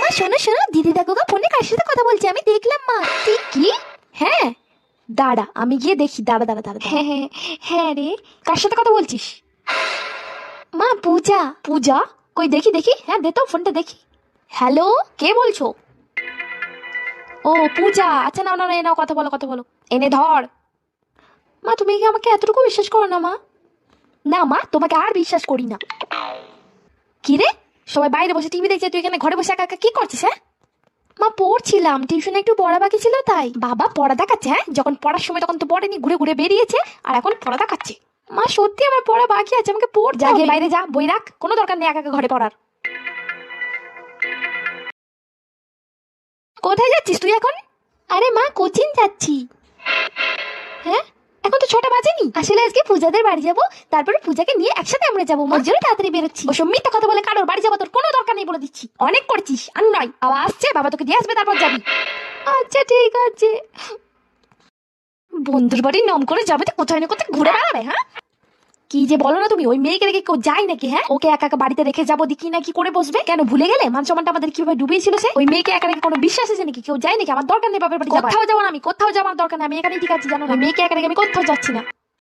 মা শোনো শোনো, দিদি দেখো ফোনে কার সাথে কথা বলছে আমি দেখলাম মা। ঠিক কি? হ্যাঁ দাঁড়া আমি গিয়ে দেখি, দাঁড়া দাঁড়া দাঁড়া। হ্যাঁ হ্যাঁ হ্যাঁ রে, কার সাথে কথা বলছিস? মা পূজা। পূজা? কই দেখি দেখি, হ্যাঁ দে তো ফোনটা দেখি। হ্যালো, কে বলছো? ও পূজা, আচ্ছা নাও নাও নাও, কথা বলো কথা বলো, এনে ধর। মা তুমি কি আমাকে এতটুকু বিশ্বাস করো না মা? না মা, তোমাকে আর বিশ্বাস করি না। কি রে, সবাই বাইরে বসে টিভি দেখছে, তুই এখানে ঘরে বসে একা একা কি করছিস? হ্যাঁ মা পড়ছিলাম, টিউশনে একটু পড়া বাকি ছিল তাই। বাবা পড়া দেখাচ্ছে? হ্যাঁ, যখন পড়ার সময় তখন তো পড়েনি, ঘুরে ঘুরে বেরিয়েছে, আর এখন পড়া দেখাচ্ছে। মা সত্যি আমার পড়া বাকি আছে, আমাকে পড়তে হবে। যা বাইরে যা, বই রাখ, কোনো দরকার নেই একা একা ঘরে পড়ার। কোথায় যাচ্ছিস তুই এখন? আরে মা কোচিং যাচ্ছি। হ্যাঁ এখন তো 6টা বাজেনি, আসলে আজকে পূজাদের বাড়ি যাবো, তারপরে পূজাকে নিয়ে একসাথে আমরা যাবো, ওর জন্য তাড়াতাড়ি বেরোচ্ছি। ওসব মিথ্যা কথা বলে কারোর বাড়ি যাবো তোর কোনো দরকার নেই বলে দিচ্ছি। অনেক করছিস, আর নয়, বাবা আসছে, বাবা তোকে দিয়ে আসবে তারপর যাবি। আচ্ছা ঠিক আছে। বন্ধুর বাড়ির নাম করে যাবে তো কোথায় না কোথায় ঘুরে বেড়াবে। হ্যাঁ কি যে বলো না তুমি, ওই মেয়েকে রেখে কেউ যায় নাকি? হ্যাঁ ওকে একা একা বাড়িতে রেখে যাবো দেখি না কি করে বসবে? কেন ভুলে গেলে মান সম্মানটা আমাদের কিভাবে ডুবিয়েছিল সে? ওই মেয়েকে একা রেখে কোনো বিশ্বাস আছে নাকি? কেউ যায় নাকি? আমার দরকার নেই বাপের বাড়ি যাওয়ার। কোথাও যাবো না আমি, কোথাও যাওয়ার দরকার নেই, আমি এখানেই ঠিক আছি জানো না। ওই মেয়েকে একা রেখে আমি কোথাও যাচ্ছি না।